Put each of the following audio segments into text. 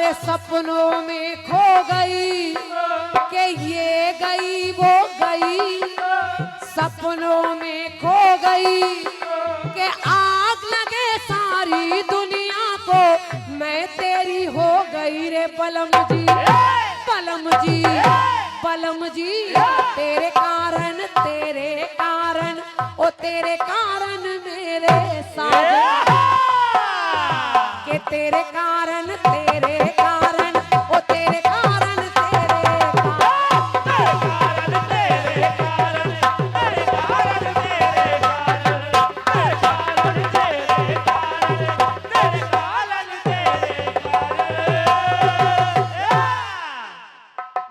अरे सपनों में खो गई कि ये गई वो गई, सपनों में खो गई कि आग लगे सारी दुनिया को, मैं तेरी हो गई रे बलम जी, बलम जी, बलम जी। तेरे कारण ओ तेरे कारण मेरे साथ, के तेरे कारण ओ तेरे कारण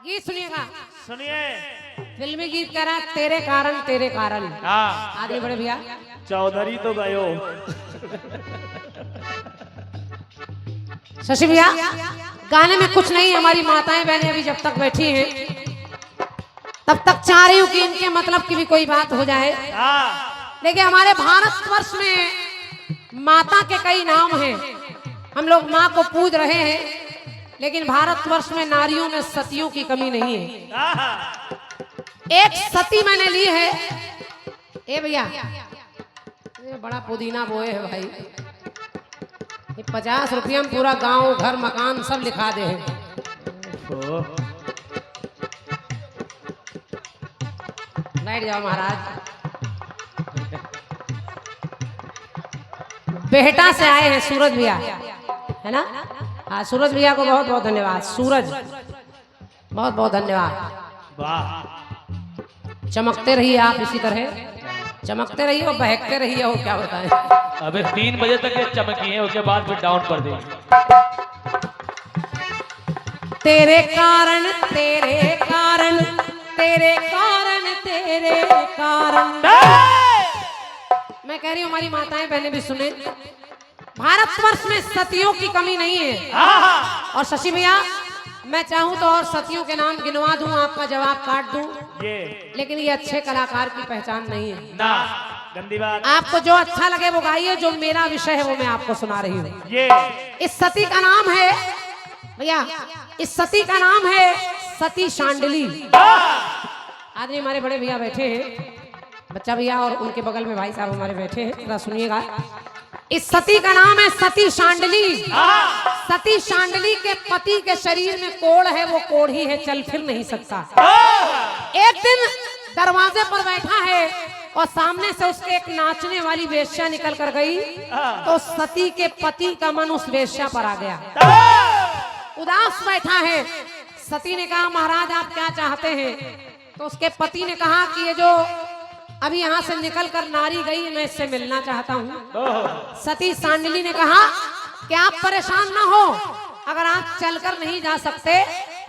गीत सुनिएगा, सुनिए फिल्मी गीत कह रहा तेरे कारण तेरे कारण। हाँ आगे बढ़े भैया। चौधरी तो गयो। शशि भैया गाने में कुछ नहीं, हमारी माताएं बहनें अभी जब तक बैठी हैं तब तक चाह रही हूँ कि इनके मतलब की भी कोई बात हो जाए। देखिए हमारे भारतवर्ष में माता के कई नाम हैं, हम लोग माँ को पूज रहे हैं, लेकिन भारतवर्ष में नारियों में सतियों की कमी नहीं है। एक सती मैंने ली है, ए भैया ये बड़ा पुदीना बोए है भाई, ये 50 रुपया में पूरा गांव घर मकान सब लिखा दे है। बैठ जाओ महाराज। बेहटा से आए हैं सूरज भैया, है ना? हाँ सूरज भैया को बहुत बहुत धन्यवाद। सूरज बहुत बहुत धन्यवाद। वाह चमकते रहिए आप इसी तरह, चमकते रहिए और बहकते रहिए, और क्या बताएं। अबे 3 बजे तक ये चमकी है, उसके बाद फिर डाउन कर देंगे। तेरे कारण तेरे कारण तेरे कारण तेरे कारण, मैं कह रही हूँ हमारी माताएं बहनें भी सुने, भारतवर्ष में सतियों की कमी नहीं है। और शशि भैया मैं चाहूँ तो और सतियों के नाम गिनवा दूं, आपका जवाब काट दूं, लेकिन ये अच्छे कलाकार की पहचान नहीं है ना। गंदी बात। आपको जो अच्छा लगे वो गाइए, जो मेरा विषय है वो मैं आपको सुना रही हूँ। इस सती का नाम है भैया, इस सती का नाम है सती शांडिली। आदमी हमारे बड़े भैया बैठे हैं, बच्चा भैया और उनके बगल में भाई साहब हमारे बैठे हैं, जरा सुनिएगा। इस सती का नाम है सती शांडिली। सती शांडिली के पति के शरीर में कोढ़ है, वो कोढ़ी है, चल फिर नहीं सकता। एक दिन दरवाजे पर बैठा है और सामने से उसके एक नाचने वाली वेश्या निकल कर गई, तो सती के पति का मन उस वेश्या पर आ गया। उदास बैठा है, सती ने कहा महाराज आप क्या चाहते हैं? तो उसके पति ने कहा कि ये जो अभी यहाँ से निकल कर नारी गई मैं इससे मिलना चाहता हूँ। सती शांडिली ने कहा कि आप परेशान ना हो, अगर आप चलकर नहीं जा सकते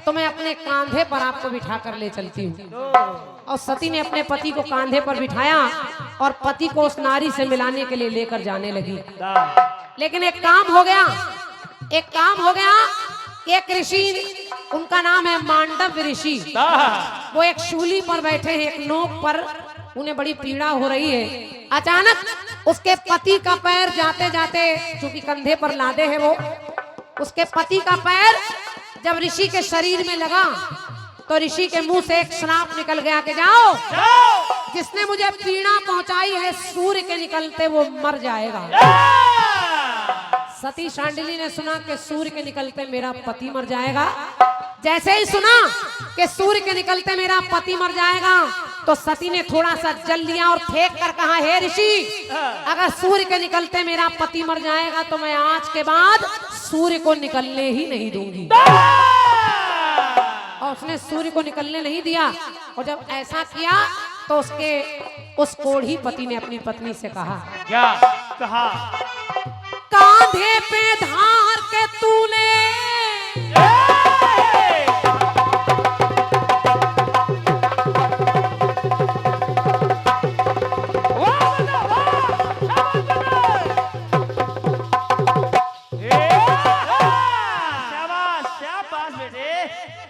तो मैं अपने कांधे पर आपको बिठा कर ले चलती हूँ। और सती ने अपने पति को कांधे पर बिठाया और पति को उस नारी से मिलाने के लिए लेकर जाने लगी। लेकिन एक काम हो गया, एक काम हो गया। एक ऋषि, उनका नाम है मांडव ऋषि, वो एक शूली पर बैठे हैं, एक नोक पर, उन्हें बड़ी पीड़ा हो रही है। अचानक उसके पति का पैर जाते जाते, चूंकि कंधे पर लादे है वो, उसके पति का पैर जब ऋषि के शरीर में लगा तो ऋषि के मुंह से एक श्राप निकल गया कि जाओ, जिसने मुझे पीड़ा पहुंचाई है सूर्य के निकलते वो मर जाएगा। सती शांडिली ने सुना कि सूर्य के निकलते मेरा पति मर जाएगा। जैसे ही सुना कि सूर्य के निकलते मेरा पति मर जाएगा, तो सती ने थोड़ा सा जल लिया और फेंक कर कहा हे ऋषि, अगर सूर्य के निकलते मेरा पति मर जाएगा तो मैं आज के बाद सूर्य को निकलने ही नहीं दूंगी। और उसने सूर्य को निकलने नहीं दिया, और जब ऐसा किया तो उसके उस कोढ़ी पति ने अपनी पत्नी से कहा, क्या कहा? कांधे पे धार के तूने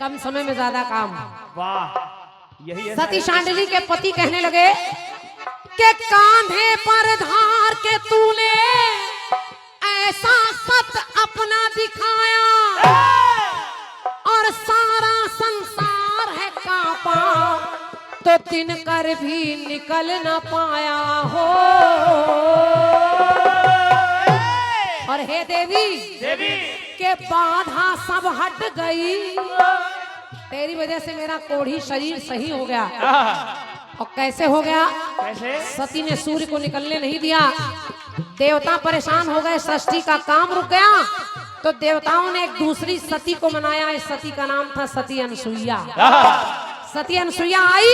कम समय में ज्यादा काम। वाह यही है। सती शांडिली के पति कहने लगे कि कांधे पर धार के तूने ऐसा सत अपना दिखाया, तो दिन कर भी निकल न पाया हो। और हे देवी देवी के बाधा सब हट गई, तेरी वजह से मेरा कोढ़ी शरीर सही हो गया। और कैसे हो गया? कैसे? सती ने सूर्य को निकलने नहीं दिया, देवता परेशान हो गए, सृष्टि का काम रुक गया। तो देवताओं ने एक दूसरी सती को मनाया, इस सती का नाम था सती अनसुईया। सती अनसुईया आई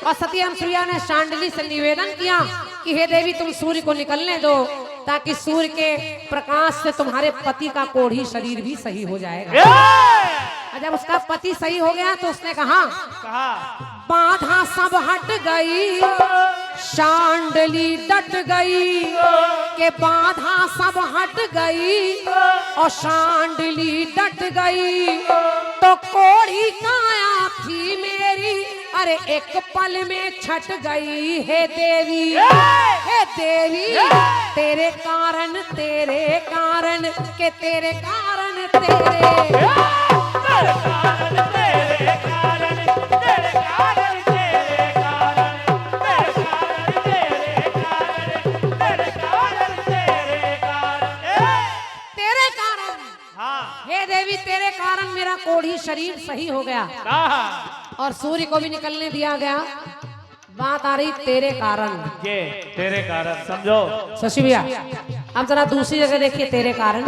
और सती अनसुईया ने शांडिली से निवेदन किया कि हे देवी तुम सूर्य को निकलने दो, ताकि सूर्य के प्रकाश से तुम्हारे पति का कोढ़ी शरीर भी सही हो जाएगा। और जब उसका पति सही हो गया तो उसने कहा बाधा सब हट गई, शांडली डट गई के बाधा सब हट गई और शांडली डट गई। तो कोढ़ी काया थी मेरी, अरे एक पल में छट गई। हे देवी, हे देवी, तेरे कारण के तेरे कारण तेरे हे देवी तेरे कारण मेरा कोढ़ी शरीर सही हो गया और सूर्य को भी निकलने दिया गया। बात आ रही तेरे कारण, ये तेरे कारण समझो शशि भैया। अब जरा दूसरी जगह देखिए, तेरे कारण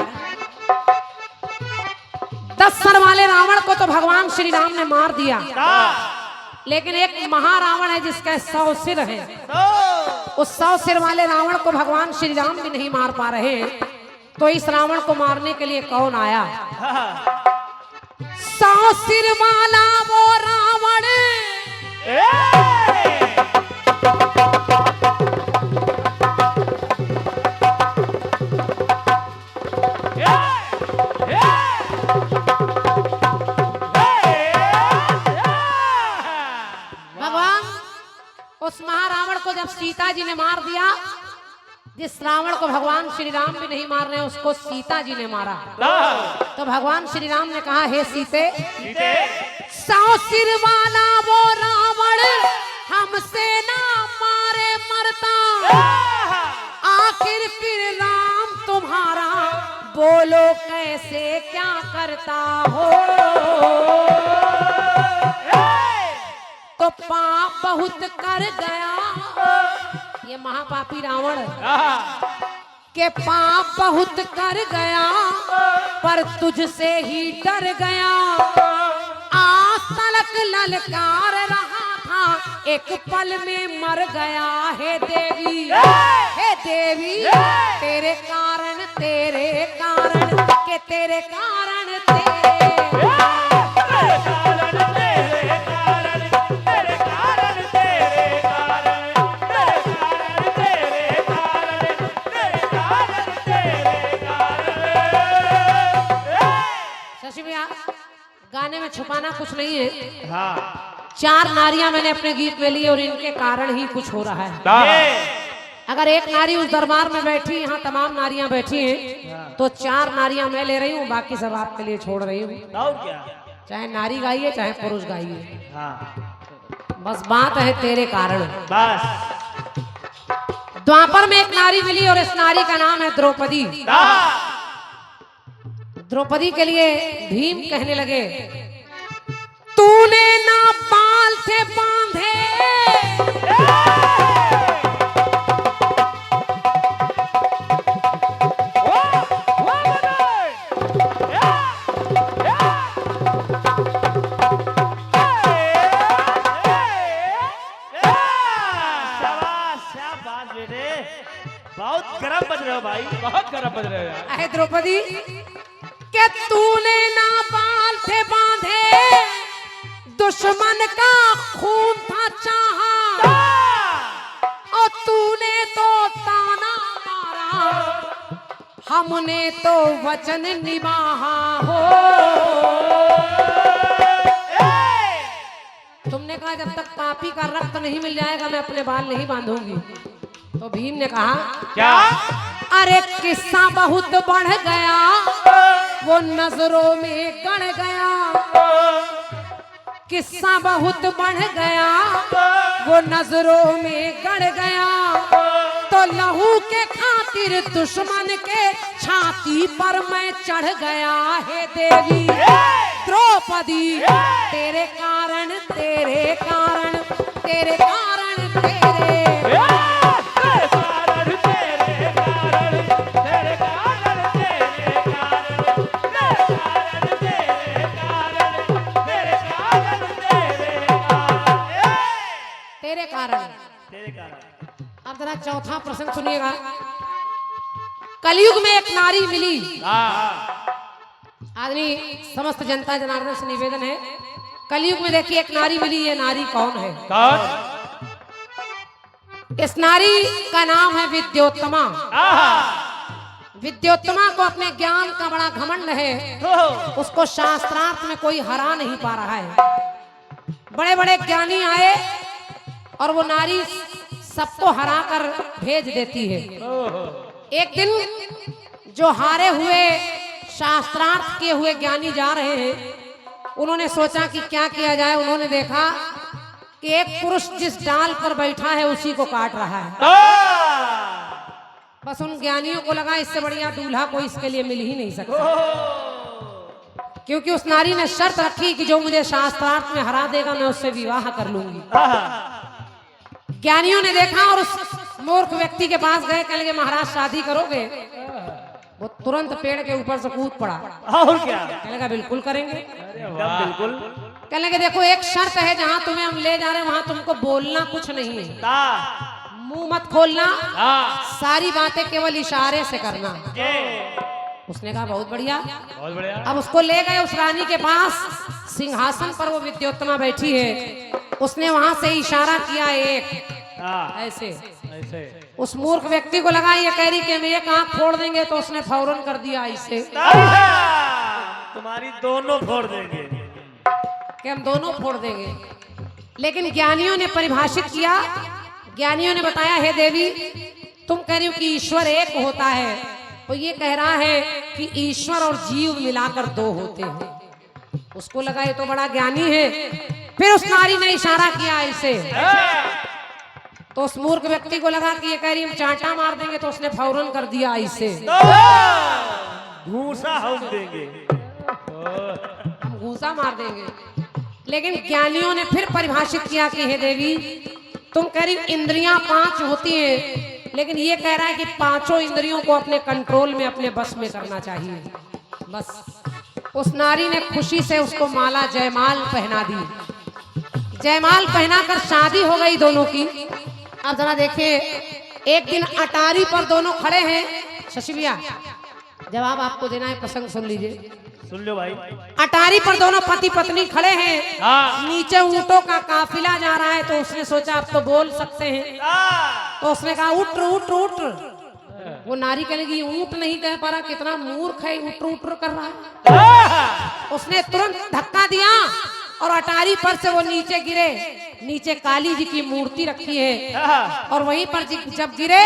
10 सर वाले रावण को तो भगवान श्री राम ने मार दिया, लेकिन एक महारावण है जिसका 100 सिर है। उस 100 सिर वाले रावण को भगवान श्री राम भी नहीं मार पा रहे हैं। तो इस रावण को मारने के लिए कौन आया? 100 सिर वाला वो रावण, भगवान उस महारावण को जब सीता जी ने मार दिया, जिस रावण को भगवान श्री राम भी नहीं मार रहे उसको सीता जी ने मारा। तो भगवान श्री राम ने कहा हे सीते, 100 सिर वाला वो रावण हमसे ना मारे मरता, आखिर फिर राम तुम्हारा बोलो कैसे क्या करता हो। तो पाप बहुत कर गया ये महापापी रावण, के पाप बहुत कर गया पर तुझसे ही डर गया। आज तलक ललकार रहा था एक पल में मर गया। हे देवी, हे देवी, तेरे कारण के तेरे कारण गाने में छुपाना कुछ नहीं है। हाँ। 4 नारियां मैंने अपने गीत में ली और इनके कारण ही कुछ हो रहा है। अगर एक नारी उस दरबार में बैठी, यहाँ तमाम नारियां बैठी हैं, तो 4 नारियां मैं ले रही हूँ, बाकी सब आपके लिए छोड़ रही हूँ। चाहे नारी गाइए चाहे पुरुष गाइए, बस बात है तेरे कारण। बस द्वापर में एक नारी मिली और इस नारी का नाम है द्रौपदी। द्रौपदी के लिए भीम कहने लगे, तूने ना बाल थे बांधे, बहुत गरम बज रहे हो भाई, बहुत गरम बज रहे हो। अहे द्रौपदी के तूने ना बाल थे बांधे, दुश्मन का खून था चाहा, और तूने तो ताना मारा, हमने तो वचन निभाहा हो। तुमने कहा जब तक पापी का रक्त नहीं मिल जाएगा मैं अपने बाल नहीं बांधूंगी। तो भीम ने कहा क्या? अरे किस्सा बहुत बढ़ गया, वो नजरों में गड़ गया, किस्सा बहुत बढ़ गया, वो नजरों में गड़ गया, तो लहू के खातिर दुश्मन के छाती पर मैं चढ़ गया। हे देवी द्रौपदी, तेरे कारण तेरे कारण तेरे कारण तेरे तेरे कारण। अब जरा चौथा प्रश्न सुनिएगा। कलयुग में एक नारी मिली। आदमी समस्त जनता जनार्दन से निवेदन है, कलयुग में देखिए एक नारी मिली। ये नारी कौन है? कौन? इस नारी का नाम है विद्योत्तमा। विद्योत्तमा को अपने ज्ञान का बड़ा घमंड है। उसको शास्त्रार्थ में कोई हरा नहीं पा रहा है। बड़े बड़े ज्ञानी आए और वो नारी सबको हरा कर भेज देती है। एक दिन जो हारे हुए शास्त्रार्थ किए हुए ज्ञानी जा रहे हैं, उन्होंने सोचा कि क्या किया जाए। उन्होंने देखा कि एक पुरुष जिस डाल पर बैठा है उसी को काट रहा है। बस उन ज्ञानियों को लगा इससे बढ़िया दूल्हा कोई इसके लिए मिल ही नहीं सकता, क्योंकि उस नारी ने शर्त रखी कि जो मुझे शास्त्रार्थ में हरा देगा मैं उससे विवाह कर लूंगी। ज्ञानियों ने देखा और उस मूर्ख व्यक्ति के पास गए। कहने लगे महाराज शादी करोगे? वो तुरंत पेड़ के ऊपर से कूद पड़ा। और क्या? कहने लगा बिल्कुल करेंगे। बिल्कुल। कहने लगे देखो एक शर्त है, जहाँ तुम्हें हम ले जा रहे हैं वहाँ तुमको बोलना कुछ नहीं है, मुंह मत खोलना, सारी बातें केवल इशारे से करना। उसने कहा बहुत बढ़िया, बहुत बढ़िया। अब उसको ले गए उस रानी के पास। सिंहासन पर वो विद्योत्तमा बैठी है। उसने वहां से इशारा किया एक ऐसे ऐसे। उस मूर्ख व्यक्ति को लगा ये कह रही कि हम एक आंख फोड़ देंगे, तो उसने फौरन कर दिया ऐसे तुम्हारी दोनों फोड़ देंगे, कि हम दोनों फोड़ देंगे। लेकिन ज्ञानियों ने परिभाषित किया। ज्ञानियों ने बताया हे देवी तुम कह रही हो कि ईश्वर एक होता है, तो ये कह रहा है कि ईश्वर और जीव मिलाकर दो होते हैं। उसको लगा ये तो बड़ा ज्ञानी है। फिर उस नारी ने इशारा किया ऐसे, तो उस मूर्ख व्यक्ति को लगा कि ये कह रही हम चांटा मार देंगे, तो उसने फौरन कर दिया ऐसे, घूसा हम देंगे, हम घूसा मार देंगे। लेकिन ज्ञानियों ने फिर परिभाषित किया कि हे देवी तुम कह रही इंद्रियां 5 होती हैं, लेकिन ये कह रहा है कि 5 इंद्रियों को अपने कंट्रोल में अपने बस में करना चाहिए। बस उस नारी ने खुशी से उसको माला जयमाल पहना दी। जयमाल पहनाकर शादी हो गई दोनों की। अब जरा देखिए, एक दिन अटारी पर दोनों खड़े हैं। शशि भैया जवाब आपको देना है, प्रसंग सुन लीजिए। सुन लो भाई। अटारी पर दोनों पति पत्नी खड़े हैं। नीचे ऊंटों का काफिला जा रहा है, तो उसने सोचा अब तो बोल सकते हैं, तो उसने कहा उठ उठ उठ। वो नारी कहने लगी ऊंट नहीं कह पा रहा, कितना मूर्ख है, उठ उठ कर रहा है। उसने तुरंत धक्का दिया और अटारी पर से वो नीचे गिरे। नीचे काली जी की मूर्ति रखी है, और वहीं पर जब गिरे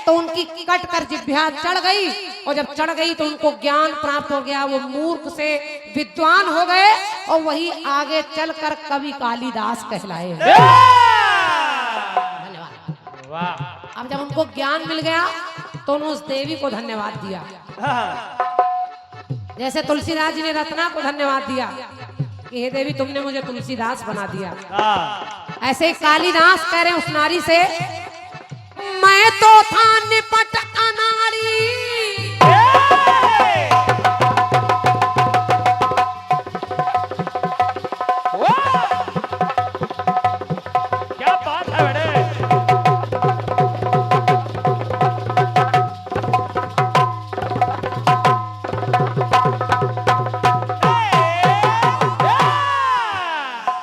तो उनकी कट कर जिह्वा चढ़ गई, और जब चढ़ गई तो उनको ज्ञान प्राप्त हो गया। वो मूर्ख से विद्वान हो गए, और वही आगे चलकर कवि कालिदास कहलाए। धन्यवाद। वाह। अब जब उनको ज्ञान मिल गया तो उन्होंने उस देवी को धन्यवाद दिया, जैसे तुलसीदास जी ने रत्ना को धन्यवाद दिया कि हे देवी तुमने मुझे तुलसीदास बना दिया। ऐसे ही कालिदास कह रहे हैं उस नारी से, मैं तो था निपट अनाड़ी, क्या बात है बड़े।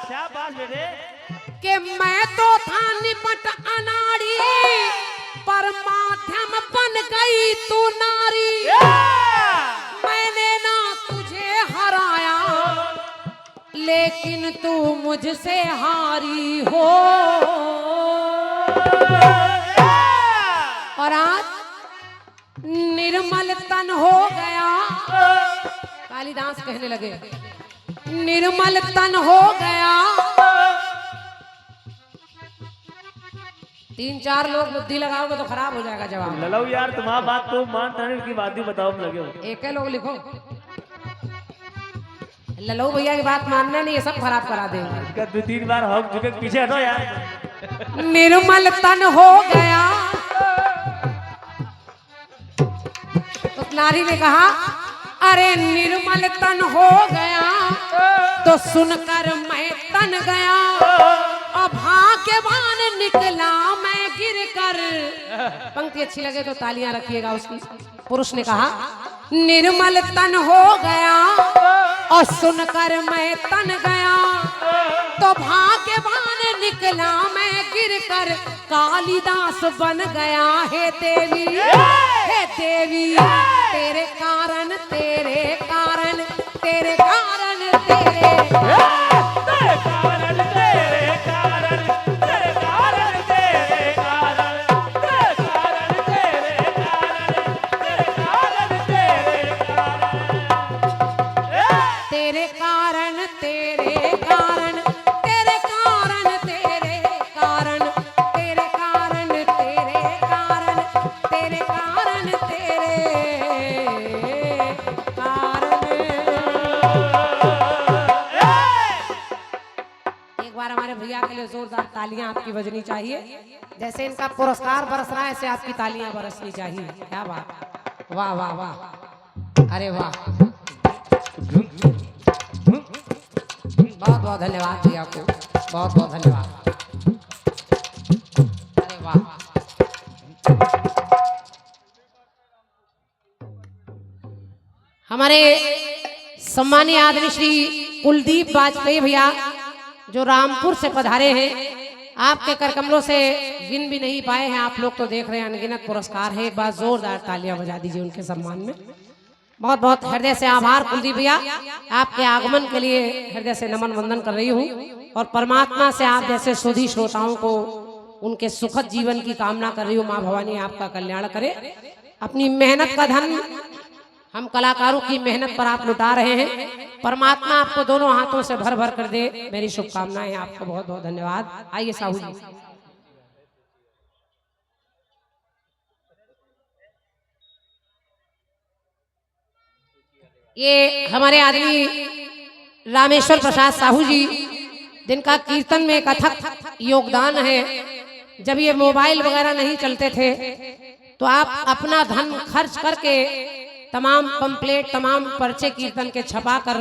क्या बात बेटे? कि मैं तो था निपट अनाड़ी, पर माध्यम बन गई तू नारी। मैंने ना तुझे हराया, लेकिन तू मुझसे हारी हो। और आज निर्मल तन हो गया। कालिदास कहने लगे निर्मल तन हो गया। 3-4 लोग बुद्धि लगाओगे तो खराब हो जाएगा जवाब। ललो यार तुम्हारा बात तो मान ताने की बात ही बताओ लगे हो। एक लोग लिखो, ललो भैया की बात मानना नहीं, ये सब खराब करा देंगे। इसका 2-3 बार हम झुके पीछे हटो यार। निर्मल तन हो गया तो नारी ने कहा अरे निर्मल तन हो गया तो सुनकर मैं तन गया। अब हाँ के बान निकला मैं गिर कर। पंक्ति अच्छी लगे तो तालियां रखिएगा उसकी। पुरुष ने कहा निर्मल तन हो गया और सुनकर मैं तन गया तो भाग्य बान निकला मैं गिर कर कालिदास बन गया। हे देवी तेरे कारण तेरे कारण तेरे कारण तेरे जोरदार तालियां आपकी बजनी चाहिए। जैसे इनका पुरस्कार बरस रहा है ऐसे आपकी तालियां बरसनी चाहिए। क्या बात, वाह वाह वाह, अरे वाह, बहुत बहुत धन्यवाद भैया को, बहुत बहुत धन्यवाद। अरे वाह, हमारे सम्मानीय आदरणीय श्री कुलदीप वाजपेयी भैया जो रामपुर से पधारे हैं, आपके करकमलों से गिन भी नहीं पाए हैं। आप लोग तो देख रहे हैं, अनगिनत पुरस्कार है। एक बार जोरदार तालियां बजा दीजिए उनके सम्मान में। बहुत बहुत हृदय से आभार कुलदीप भैया, आपके आगमन के लिए हृदय से नमन वंदन कर रही हूँ और परमात्मा से आप जैसे सुधी श्रोताओं को उनके सुखद जीवन की कामना कर रही हूँ। माँ भवानी आपका कल्याण करे। अपनी मेहनत का धन हम कलाकारों की मेहनत पर आप लुटा रहे हैं। परमात्मा आपको दोनों हाथों से भर भर कर दे, मेरी शुभकामनाएं आपको। बहुत बहुत धन्यवाद। आइए साहू जी। ये हमारे आदमी रामेश्वर प्रसाद साहू जी, जिनका कीर्तन में एक अथक योगदान है। जब ये मोबाइल वगैरह नहीं चलते थे तो आप अपना धन खर्च करके तमाम पंपलेट, तमाम पर्चे कीर्तन के छपा कर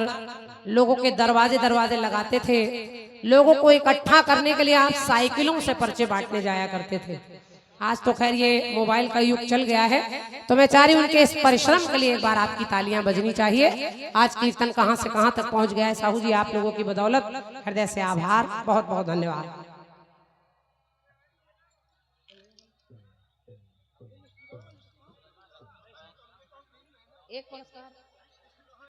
लोगों के दरवाजे दरवाजे लगाते थे। लोगों को इकट्ठा करने के लिए आप साइकिलों से पर्चे बांटने जाया करते थे। आज तो खैर ये मोबाइल का युग चल गया है, तो मैं चाह रही हूं उनके इस परिश्रम के लिए एक बार आपकी तालियां बजनी चाहिए। आज कीर्तन कहां से कहां तक पहुंच गया है। साहू जी, आप लोगों की बदौलत हृदय से आभार, बहुत बहुत धन्यवाद। एक पुरस्कार